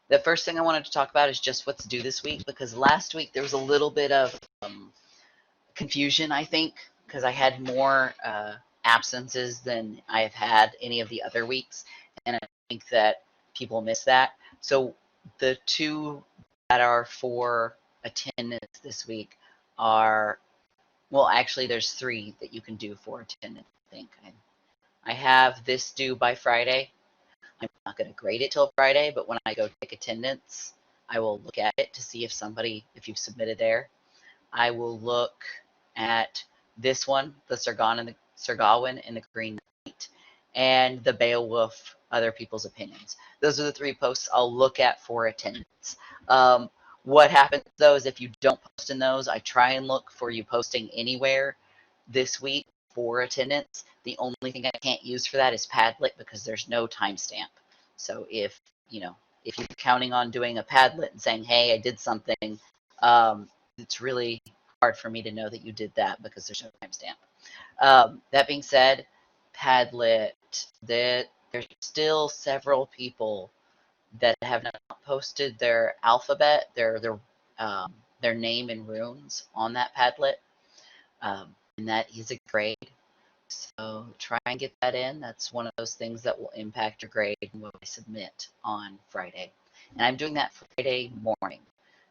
The first thing I wanted to talk about is just what's due this week, because last week there was a little bit of confusion, I think, because I had more absences than I have had any of the other weeks, and I think that people miss that. So the two that are for attendance this week are, well, actually, there's three that you can do for attendance, I think. I have this due by Friday. I'm not going to grade it till Friday, but when I go take attendance, I will look at it to see if you've submitted there. I will look at this one, the Sirgawin and the Green Knight, and the Beowulf, other people's opinions. Those are the three posts I'll look at for attendance. Um, what happens though is if you don't post in those, I try and look for you posting anywhere this week for attendance. The only thing I can't use for that is Padlet because there's no timestamp. So if you're counting on doing a Padlet and saying, "Hey, I did something," it's really hard for me to know that you did that because there's no timestamp. That being said, Padlet, that there's still several people that have not posted their alphabet, their name in runes on that Padlet, and that is a grade. So try and get that in. That's one of those things that will impact your grade when I submit on Friday. And I'm doing that Friday morning.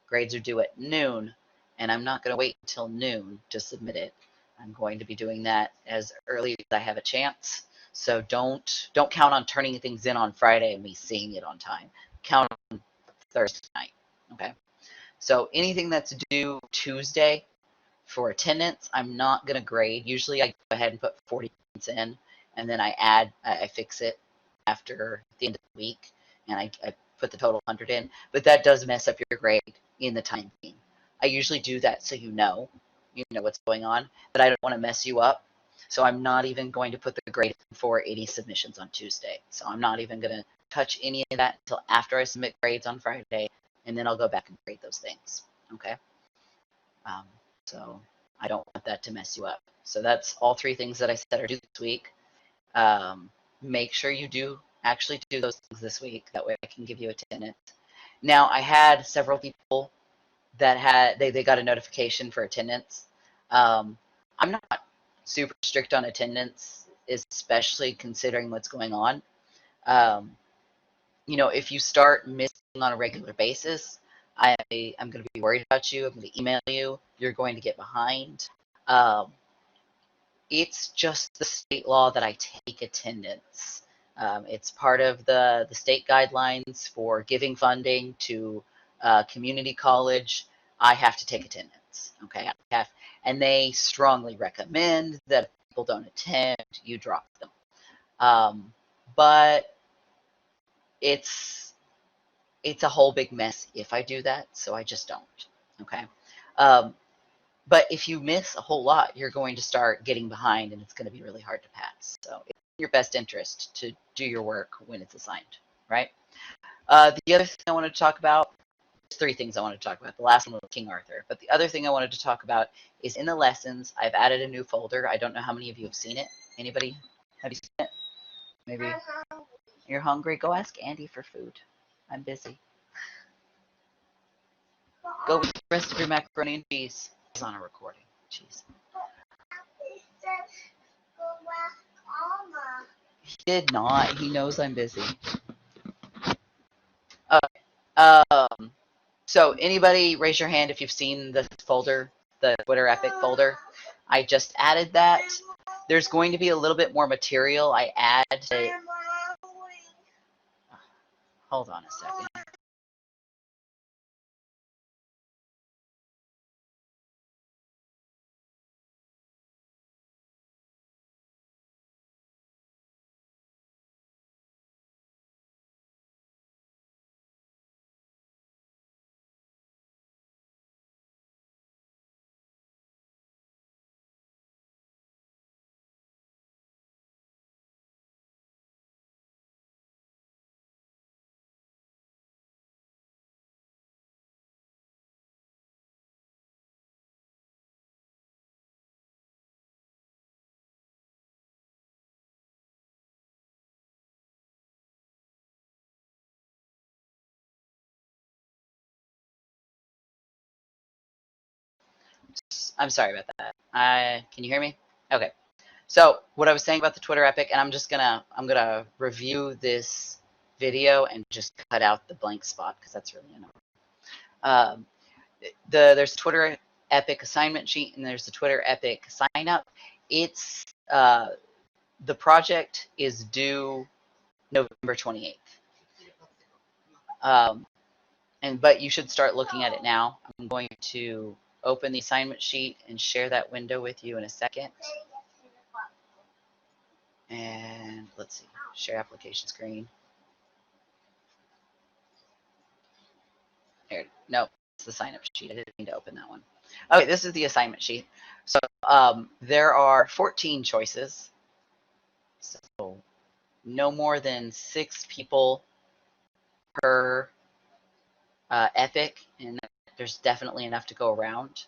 Grades are due at noon, and I'm not going to wait until noon to submit it. I'm going to be doing that as early as I have a chance. So don't count on turning things in on Friday and me seeing it on time. Count on Thursday night. Okay. So anything that's due Tuesday for attendance, I'm not going to grade. Usually I go ahead and put 40 points in, and then I fix it after the end of the week, and I put the total 100 in. But that does mess up your grade in the time being. I usually do that so you know what's going on, but I don't want to mess you up. So I'm not even going to put the grade for 80 submissions on Tuesday. So I'm not even going to touch any of that until after I submit grades on Friday, and then I'll go back and grade those things. Okay. Um, so I don't want that to mess you up. So that's all three things that I said are due this week. Make sure you do actually do those things this week. That way I can give you attendance. Now I had several people that they got a notification for attendance. I'm not super strict on attendance, especially considering what's going on. Um, if you start missing on a regular basis, I'm going to be worried about you. I'm going to email you. You're going to get behind. Um, it's just the state law that I take attendance. It's part of the state guidelines for giving funding to community college. I have to take attendance. Okay, and they strongly recommend that if people don't attend, you drop them. But it's it's a whole big mess if I do that, so I just don't. Okay. Um, but if you miss a whole lot, you're going to start getting behind and it's going to be really hard to pass. So it's in your best interest to do your work when it's assigned, right? The other thing I wanted to talk about, there's three things I wanted to talk about. The last one was King Arthur. But the other thing I wanted to talk about is in the lessons, I've added a new folder. I don't know how many of you have seen it. Anybody? Have you seen it? Maybe you're hungry. Go ask Andy for food. I'm busy. Go with the rest of your macaroni and cheese. It's on a recording. Cheese. He did not. He knows I'm busy. Okay. So anybody raise your hand if you've seen the folder, the Twitter Epic folder. I just added that. There's going to be a little bit more material I add. Hold on a second. I'm sorry about that. Can you hear me? Okay. So what I was saying about the Twitter epic, and I'm gonna review this video and just cut out the blank spot because that's really annoying. Um, there's Twitter epic assignment sheet and there's the Twitter epic sign up. It's the project is due November 28th. But you should start looking at it now. I'm going to open the assignment sheet and share that window with you in a second. And let's see, share application screen. There, no, it's the sign up sheet. I didn't mean to open that one. Okay, this is the assignment sheet. So there are 14 choices. So no more than 6 people per epic, and there's definitely enough to go around.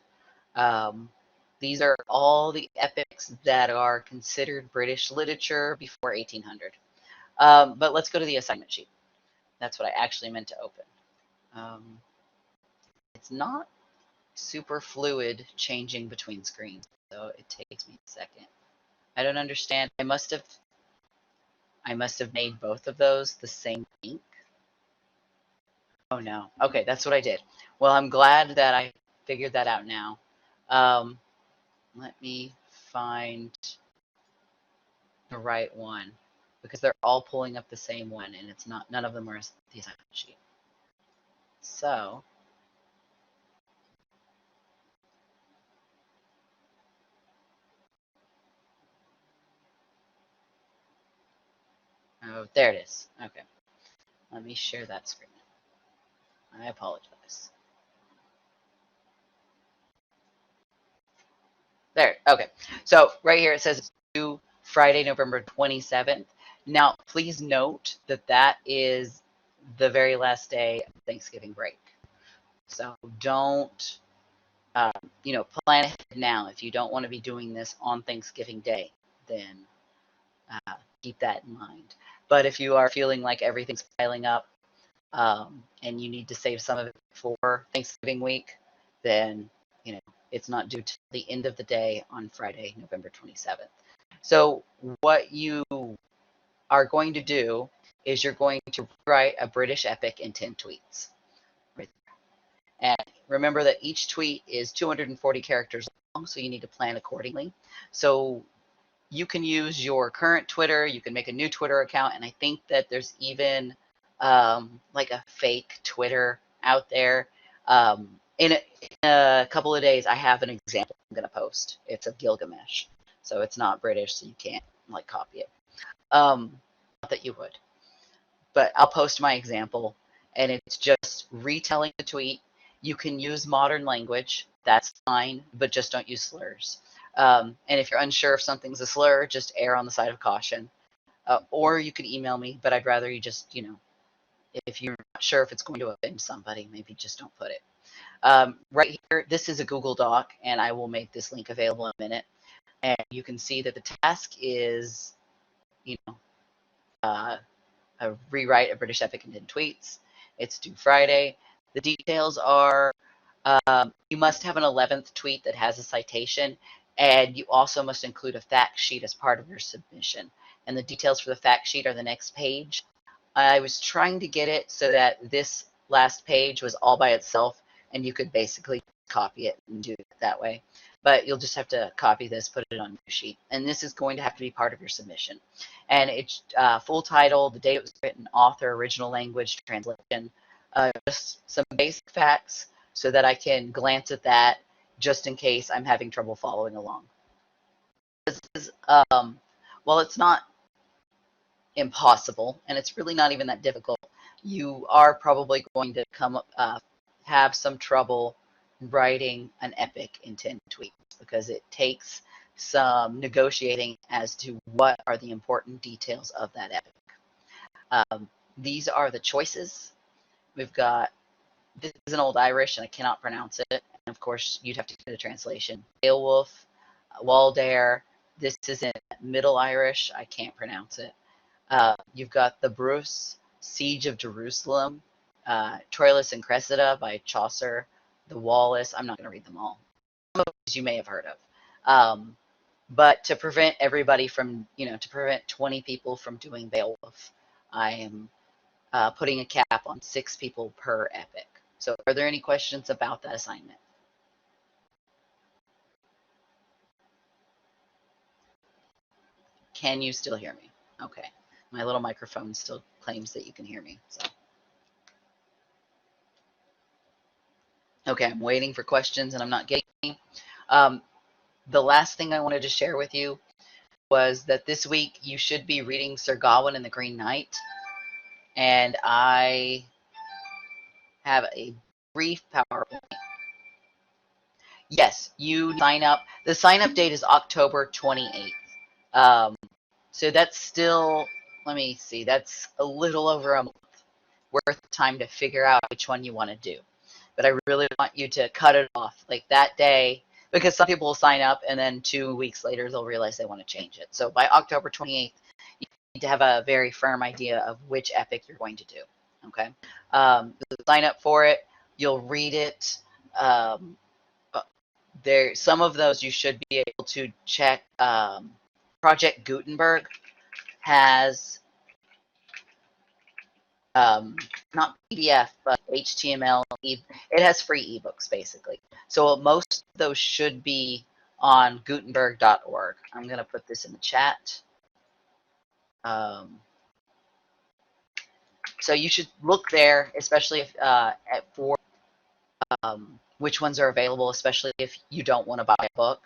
These are all the epics that are considered British literature before 1800. But let's go to the assignment sheet. That's what I actually meant to open. It's not super fluid changing between screens, so it takes me a second. I don't understand. I must have made both of those the same ink. Oh no. Okay, that's what I did. Well, I'm glad that I figured that out now. Let me find the right one because they're all pulling up the same one and it's not, none of them are the assignment sheet. So oh, there it is. Okay. Let me share that screen. I apologize. There. Okay. So right here it says it's due Friday, November 27th. Now, please note that that is the very last day of Thanksgiving break. So don't, plan ahead now. If you don't want to be doing this on Thanksgiving Day, then keep that in mind. But if you are feeling like everything's piling up and you need to save some of it for Thanksgiving week, then, it's not due till the end of the day on Friday, November 27th. So what you are going to do is you're going to write a British epic in 10 tweets. Right there. And remember that each tweet is 240 characters long, so you need to plan accordingly. So you can use your current Twitter, you can make a new Twitter account, and I think that there's even like a fake Twitter out there. In a couple of days, I have an example I'm going to post. It's of Gilgamesh, so it's not British, so you can't like copy it. Not that you would, but I'll post my example, and it's just retelling the tweet. You can use modern language, that's fine, but just don't use slurs. And if you're unsure if something's a slur, just err on the side of caution. Or you could email me, but I'd rather you just, if you're not sure if it's going to offend somebody, maybe just don't put it. Right here, this is a Google Doc, and I will make this link available in a minute. And you can see that the task is, rewrite a British epic in 10 tweets. It's due Friday. The details are you must have an 11th tweet that has a citation, and you also must include a fact sheet as part of your submission. And the details for the fact sheet are the next page. I was trying to get it so that this last page was all by itself, and you could basically copy it and do it that way. But you'll just have to copy this, put it on your sheet. And this is going to have to be part of your submission. And it's full title, the date it was written, author, original language, translation, just some basic facts so that I can glance at that just in case I'm having trouble following along. This is, well, it's not impossible, and it's really not even that difficult. You are probably going to have some trouble writing an epic in 10 tweets because it takes some negotiating as to what are the important details of that epic. These are the choices. We've got, this is an Old Irish and I cannot pronounce it. And of course, you'd have to get a translation. Beowulf, Waldare. This is in Middle Irish. I can't pronounce it. You've got the Bruce, Siege of Jerusalem, Troilus and Cressida by Chaucer, the Wallace. I'm not going to read them all. of these you may have heard of. But to prevent everybody from, to prevent 20 people from doing Beowulf, I am putting a cap on 6 people per epic. So are there any questions about that assignment? Can you still hear me? Okay. My little microphone still claims that you can hear me. So. Okay, I'm waiting for questions and I'm not getting any. The last thing I wanted to share with you was that this week you should be reading Sir Gawain and the Green Knight. And I have a brief PowerPoint. Yes, you sign up. The sign up date is October 28th. So that's still, let me see, that's a little over a month worth of time to figure out which one you want to do. But I really want you to cut it off like that day, because some people will sign up and then 2 weeks later they'll realize they want to change it. So by October 28th, you need to have a very firm idea of which epic you're going to do. Okay, sign up for it. You'll read it. Some of those you should be able to check. Project Gutenberg has not PDF, but HTML. It has free ebooks, basically. So most of those should be on Gutenberg.org. I'm going to put this in the chat. So you should look there, especially if, for which ones are available, especially if you don't want to buy a book.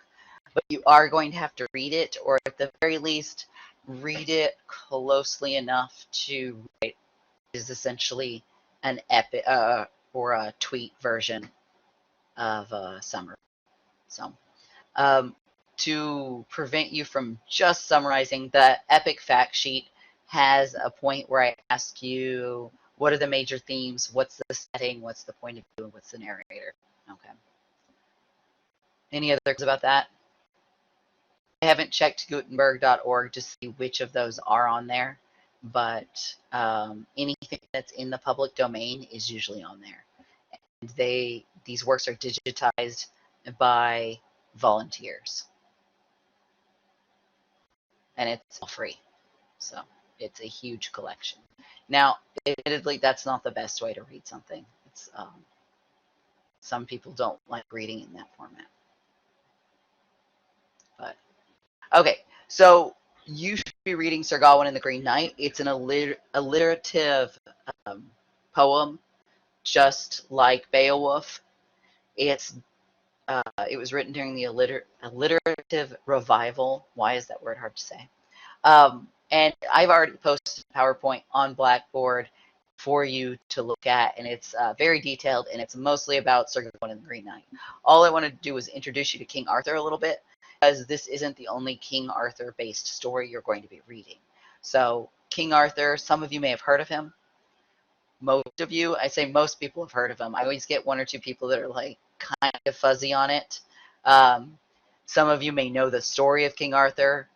But you are going to have to read it, or at the very least, read it closely enough to write. Is essentially an epic or a tweet version of a summary. So to prevent you from just summarizing, the epic fact sheet has a point where I ask you, what are the major themes? What's the setting? What's the point of view? And what's the narrator? Okay. Any other questions about that? I haven't checked Gutenberg.org to see which of those are on there, but anything that's in the public domain is usually on there. And these works are digitized by volunteers, and it's all free. So it's a huge collection. Now, admittedly, that's not the best way to read something. It's some people don't like reading in that format. But okay, so you should be reading Sir Gawain and the Green Knight. It's an alliterative poem, just like Beowulf. It was written during the alliterative revival. Why is that word hard to say? And I've already posted PowerPoint on Blackboard for you to look at, and it's very detailed, and it's mostly about Sir Gawain and the Green Knight. All I wanted to do was introduce you to King Arthur a little bit, because this isn't the only King Arthur-based story you're going to be reading. So King Arthur, some of you may have heard of him. Most of you, I say most people have heard of him. I always get 1 or 2 people that are like kind of fuzzy on it. Some of you may know the story of King Arthur.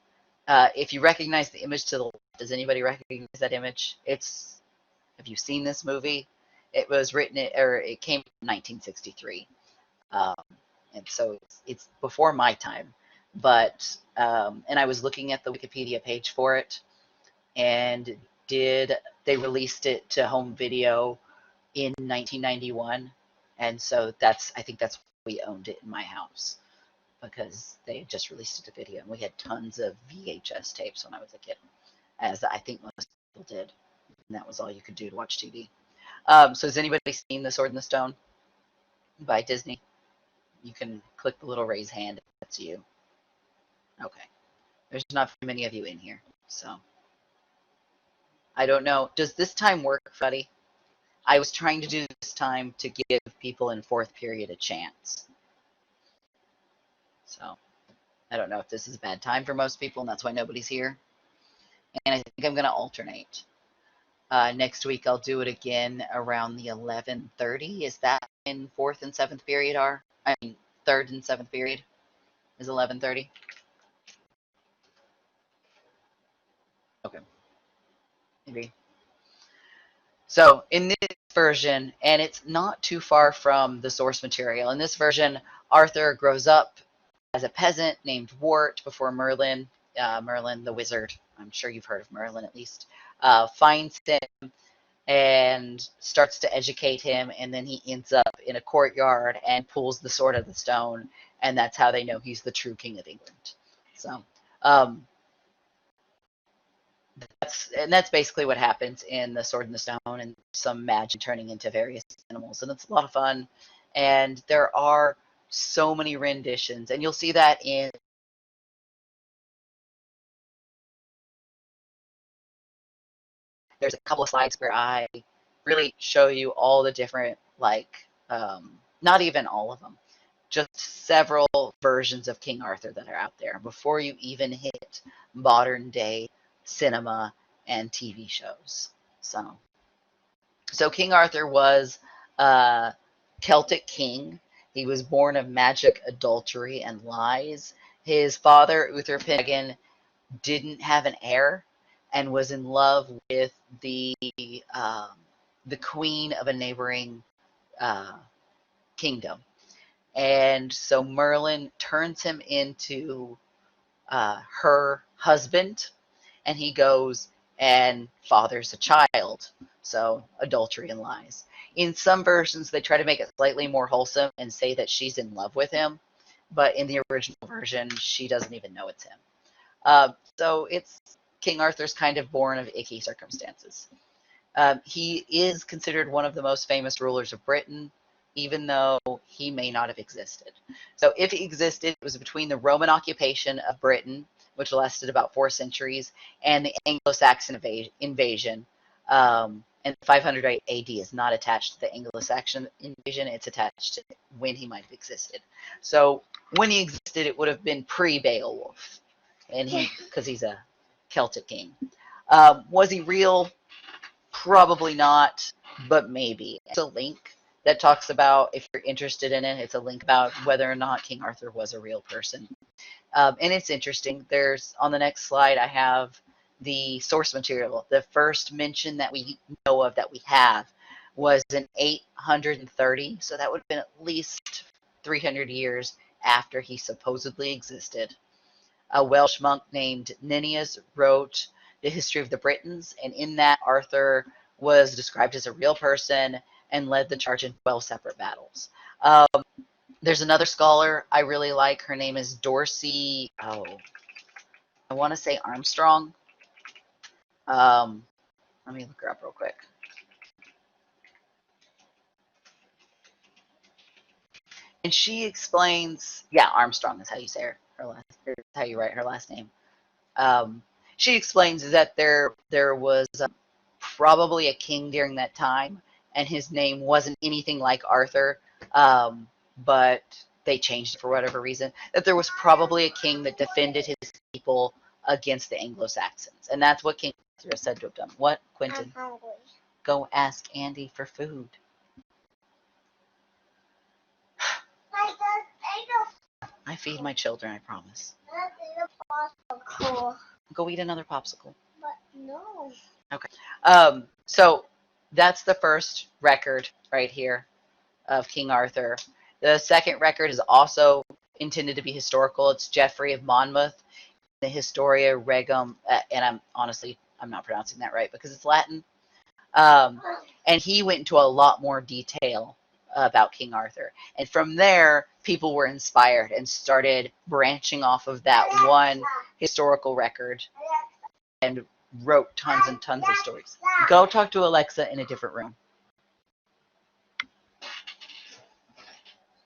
If you recognize the image to the left, does anybody recognize that image? Have you seen this movie? It was written, or it came in 1963. And so it's before my time. But, and I was looking at the Wikipedia page for it, and they released it to home video in 1991. And so I think that's why we owned it in my house, because they had just released it to video, and we had tons of VHS tapes when I was a kid, as I think most people did, and that was all you could do to watch TV. So has anybody seen The Sword in the Stone by Disney? You can click the little raise hand if that's you. Okay. There's not very many of you in here, so I don't know. Does this time work, Freddie? I was trying to do this time to give people in 4th period a chance. So I don't know if this is a bad time for most people, and that's why nobody's here. And I think I'm going to alternate. Next week I'll do it again around the 11:30. Is that in 4th and 7th period are? I mean, 3rd and 7th period is 11:30. Okay. Maybe. So in this version, and it's not too far from the source material. In this version, Arthur grows up as a peasant named Wart before Merlin, Merlin the wizard, I'm sure you've heard of Merlin at least, finds him and starts to educate him, and then he ends up in a courtyard and pulls the sword of the stone, and that's how they know he's the true king of England. So um, that's basically what happens in the Sword and the Stone, and some magic turning into various animals, and it's a lot of fun. And there are so many renditions, and you'll see that in there's a couple of slides where I really show you all the different, like, not even all of them, just several versions of King Arthur that are out there before you even hit modern day cinema and TV shows. So King Arthur was a Celtic king. He was born of magic, adultery, and lies. His father, Uther Pendragon, didn't have an heir and was in love with um, the queen of a neighboring uh, kingdom. And so Merlin turns him into her husband, and he goes and fathers a child. So adultery and lies. In some versions, they try to make it slightly more wholesome and say that she's in love with him, but in the original version, she doesn't even know it's him. So it's King Arthur's kind of born of icky circumstances. He is considered one of the most famous rulers of Britain, even though he may not have existed. So if he existed, it was between the Roman occupation of Britain, which lasted about 4 centuries, and the Anglo-Saxon invasion. And 500 AD is not attached to the Anglo-Saxon invasion, it's attached to when he might have existed. So when he existed, it would have been pre-Beowulf, and because he's a Celtic king. Was he real? Probably not, but maybe. It's a link that talks about, if you're interested in it, it's a link about whether or not King Arthur was a real person. And it's interesting. There's, on the next slide, I have the source material. The first mention that we know of that we have was in 830, so that would have been at least 300 years after he supposedly existed. A Welsh monk named Nennius wrote the history of the Britons, and in that Arthur was described as a real person and led the charge in 12 separate battles. There's another scholar I really like. Her name is Dorsey. Oh, I want to say Armstrong. Let me look her up real quick. And she explains, yeah, Armstrong is how you say her last, how you write her last name. She explains that there was probably a king during that time, and his name wasn't anything like Arthur, but they changed it for whatever reason. That there was probably a king that defended his people against the Anglo-Saxons, and that's what King Arthur is said to have done. What, Quentin? I'm hungry. Go ask Andy for food. I feed my children, I promise. Go eat another popsicle. But no. Okay. So that's the first record right here of King Arthur. The second record is also intended to be historical. It's Geoffrey of Monmouth, the Historia Regum, and I'm not pronouncing that right because it's Latin. And he went into a lot more detail about King Arthur. And from there, people were inspired and started branching off of that one historical record and wrote tons and tons of stories. Go talk to Alexa in a different room.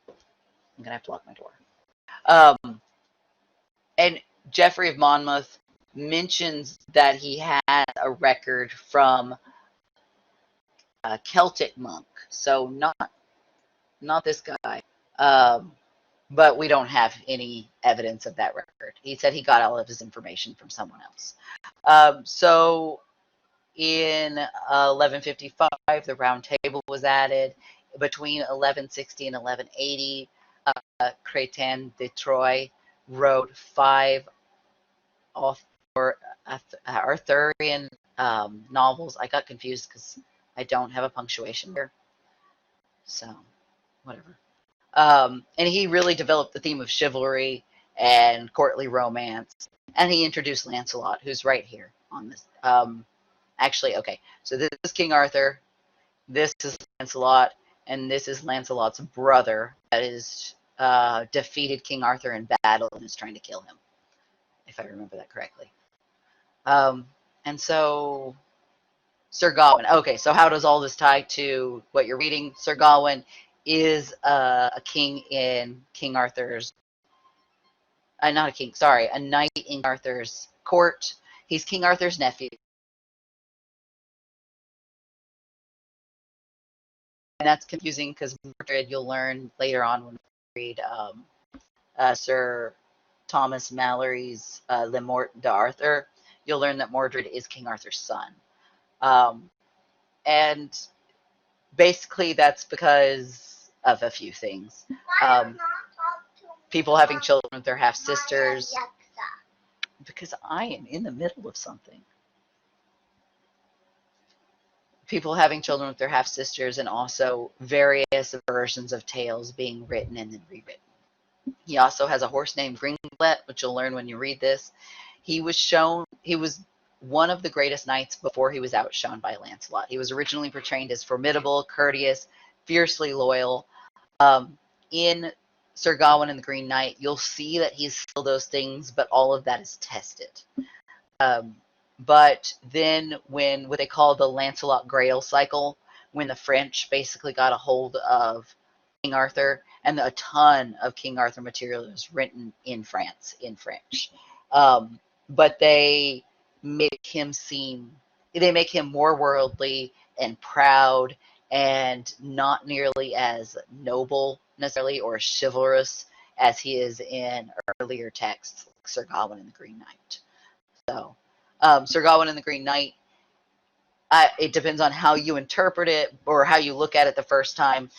I'm going to have to lock my door. And Geoffrey of Monmouth mentions that he had a record from a Celtic monk. So not this guy. But we don't have any evidence of that record. He said he got all of his information from someone else. So in 1155, the Round Table was added. Between 1160 and 1180, Crétin de Troyes wrote 5 Arthurian novels. I got confused because I don't have a punctuation here, so whatever. And he really developed the theme of chivalry and courtly romance. And he introduced Lancelot, who's right here on this. Actually, okay, so this is King Arthur, this is Lancelot, and this is Lancelot's brother that is defeated King Arthur in battle and is trying to kill him, if I remember that correctly. And so Sir Gawain. Okay, so how does all this tie to what you're reading? Sir Gawain is a king in King Arthur's, not a king, sorry, a knight in Arthur's court. He's King Arthur's nephew. And that's confusing because Mordred, you'll learn later on when we read Sir Thomas Mallory's Le Morte d'Arthur, you'll learn that Mordred is King Arthur's son. And basically that's because of a few things. People having children with their half-sisters. Because I am in the middle of something. People having children with their half-sisters, and also various versions of tales being written and then rewritten. He also has a horse named Gringlet, which you'll learn when you read this. He was one of the greatest knights before he was outshone by Lancelot. He was originally portrayed as formidable, courteous, fiercely loyal. In Sir Gawain and the Green Knight, you'll see that he's still those things, but all of that is tested. But then when what they call the Lancelot Grail cycle, when the French basically got a hold of King Arthur, and a ton of King Arthur material is written in France, in French. But they make him more worldly and proud and not nearly as noble necessarily or chivalrous as he is in earlier texts, like Sir Gawain and the Green Knight. So Sir Gawain and the Green Knight, it depends on how you interpret it or how you look at it the first time.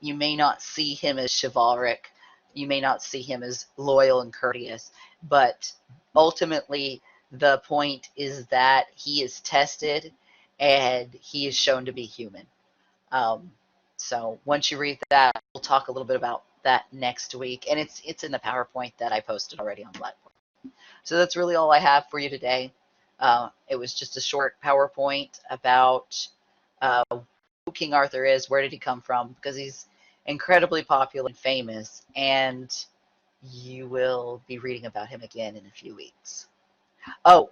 You may not see him as chivalric. You may not see him as loyal and courteous. But ultimately, the point is that he is tested and he is shown to be human. So once you read that, we'll talk a little bit about that next week. And it's in the PowerPoint that I posted already on Blackboard. So that's really all I have for you today. It was just a short PowerPoint about who King Arthur is, where did he come from, because he's incredibly popular and famous, and you will be reading about him again in a few weeks. Oh,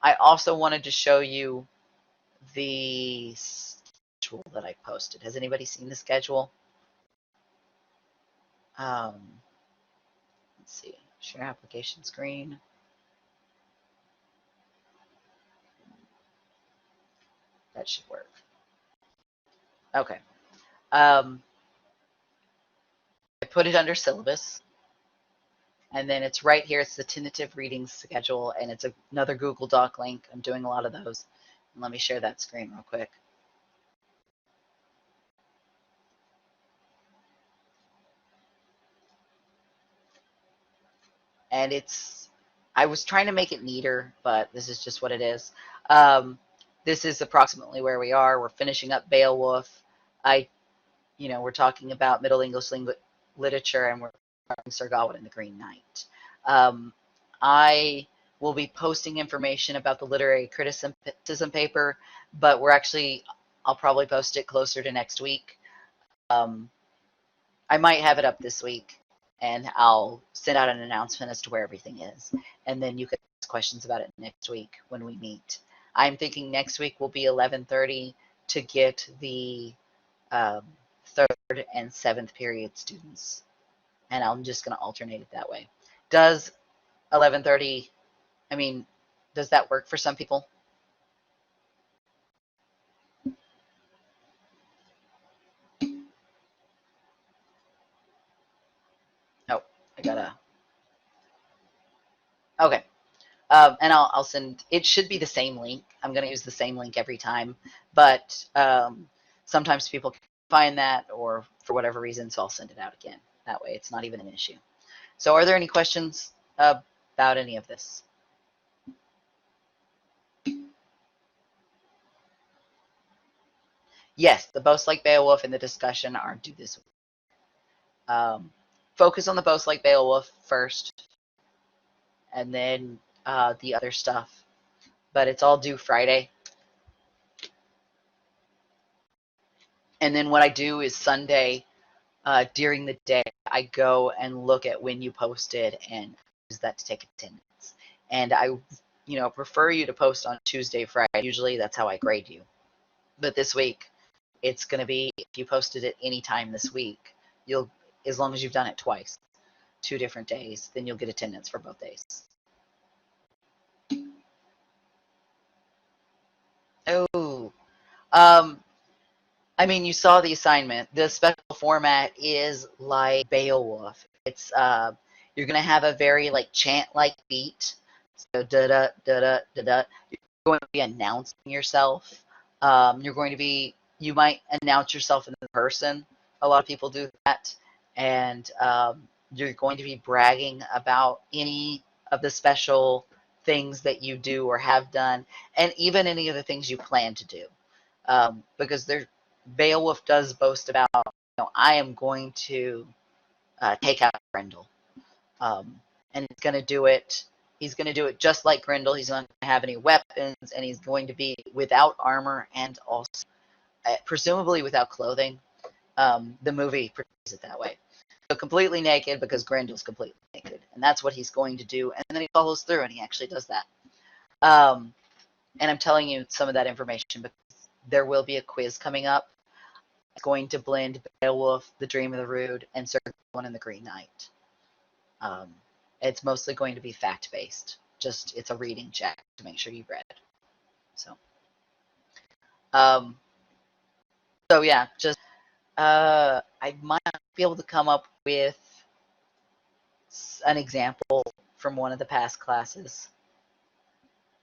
I also wanted to show you the schedule that I posted. Has anybody seen the schedule? Let's see, share application screen. That should work. Okay. I put it under syllabus. And then it's right here. It's the tentative reading schedule, and it's another Google Doc link. I'm doing a lot of those. And let me share that screen real quick. And I was trying to make it neater, but this is just what it is. This is approximately where we are. We're finishing up Beowulf. We're talking about Middle English literature, and we're talking Sir Gawain and the Green Knight. I will be posting information about the literary criticism paper, but I'll probably post it closer to next week. I might have it up this week, and I'll send out an announcement as to where everything is. And then you can ask questions about it next week when we meet. I'm thinking next week will be 11:30 to get the 3rd and 7th period students. And I'm just going to alternate it that way. Does 11:30, does that work for some people? Oh, I gotta. Okay. And I'll send, it should be the same link. I'm going to use the same link every time, but sometimes people can find that or for whatever reason, so I'll send it out again. That way it's not even an issue. So are there any questions about any of this? Yes, the Boast Like Beowulf and the discussion are due this week. Focus on the Boast Like Beowulf first, and then the other stuff. But it's all due Friday. And then what I do is Sunday, during the day, I go and look at when you posted and use that to take attendance. And I, prefer you to post on Tuesday, Friday. Usually that's how I grade you. But this week, it's going to be, if you posted it any time this week, you'll, as long as you've done it twice, 2 different days, then you'll get attendance for both days. Oh, um, I mean, you saw the assignment. The special format is like Beowulf. It's you're gonna have a very like chant-like beat. So da da da da da da. You're going to be announcing yourself. You might announce yourself in person. A lot of people do that, and you're going to be bragging about any of the special things that you do or have done, and even any of the things you plan to do. Because Beowulf does boast about, I am going to take out Grendel, and he's going to do it. He's going to do it just like Grendel. He's not going to have any weapons, and he's going to be without armor and also presumably without clothing. The movie portrays it that way. So completely naked because Grendel's completely naked, and that's what he's going to do. And then he follows through, and he actually does that. And I'm telling you some of that information because there will be a quiz coming up. It's going to blend Beowulf, The Dream of the Rood, and Sir Gawain and the Green Knight. It's mostly going to be fact-based. Just it's a reading check to make sure you've read. So, um, so yeah, just I might be able to come up with an example from one of the past classes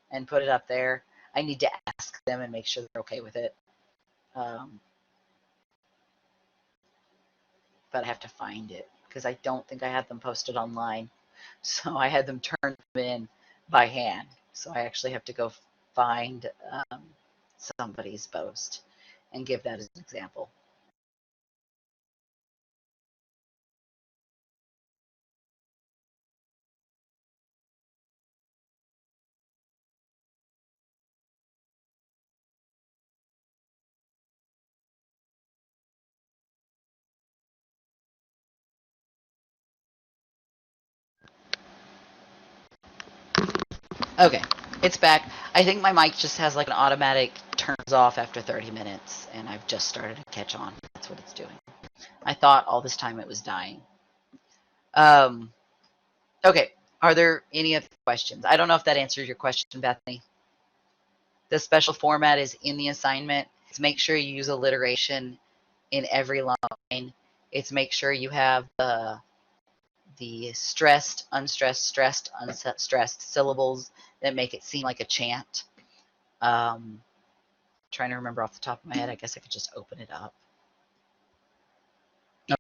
and put it up there. I need to ask them and make sure they're okay with it. But I have to find it because I don't think I had them posted online. So I had them turned in by hand. So I actually have to go find somebody's post and give that as an example. Okay, it's back. I think my mic just has like an automatic turns off after 30 minutes, and I've just started to catch on. That's what it's doing. I thought all this time it was dying. Um, okay, are there any other questions? I don't know if that answers your question, Bethany. The special format is in the assignment. It's make sure you use alliteration in every line. It's make sure you have the stressed, unstressed, stressed, unstressed syllables that make it seem like a chant. Trying to remember off the top of my head. I guess I could just open it up.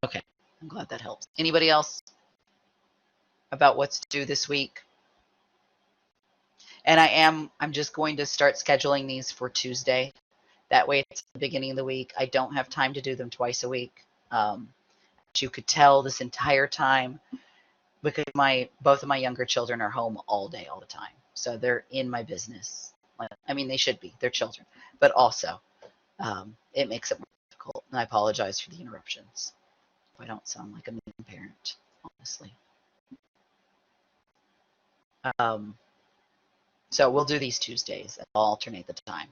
Okay, I'm glad that helps. Anybody else about what's due this week? And I'm just going to start scheduling these for Tuesday. That way it's the beginning of the week. I don't have time to do them twice a week. You could tell this entire time because both of my younger children are home all day, all the time. So they're in my business. I mean, they should be. They're children. But also, it makes it more difficult. And I apologize for the interruptions. I don't sound like a mean parent, honestly. So we'll do these Tuesdays. I'll alternate the time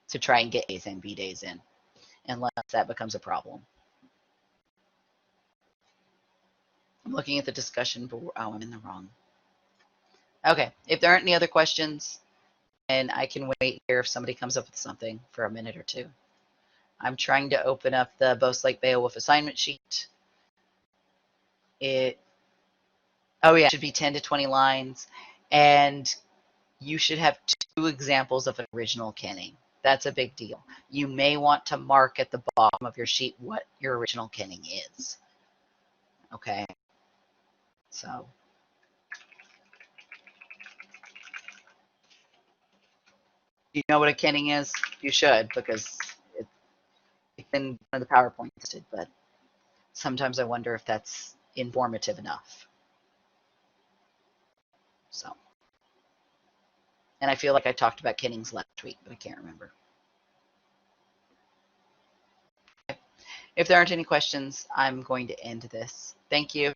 to try and get A's and B days in, unless that becomes a problem. I'm looking at the discussion board. Oh, I'm in the wrong. Okay, if there aren't any other questions, and I can wait here if somebody comes up with something for a minute or two. I'm trying to open up the Boast Like Beowulf assignment sheet. Oh yeah, it should be 10 to 20 lines, and you should have 2 examples of an original kenning. That's a big deal. You may want to mark at the bottom of your sheet what your original kenning is. Okay, so you know what a kenning is? You should, because in one of the PowerPoints, but sometimes I wonder if that's informative enough. So, and I feel like I talked about Kinnings last week, but I can't remember. If there aren't any questions, I'm going to end this. Thank you.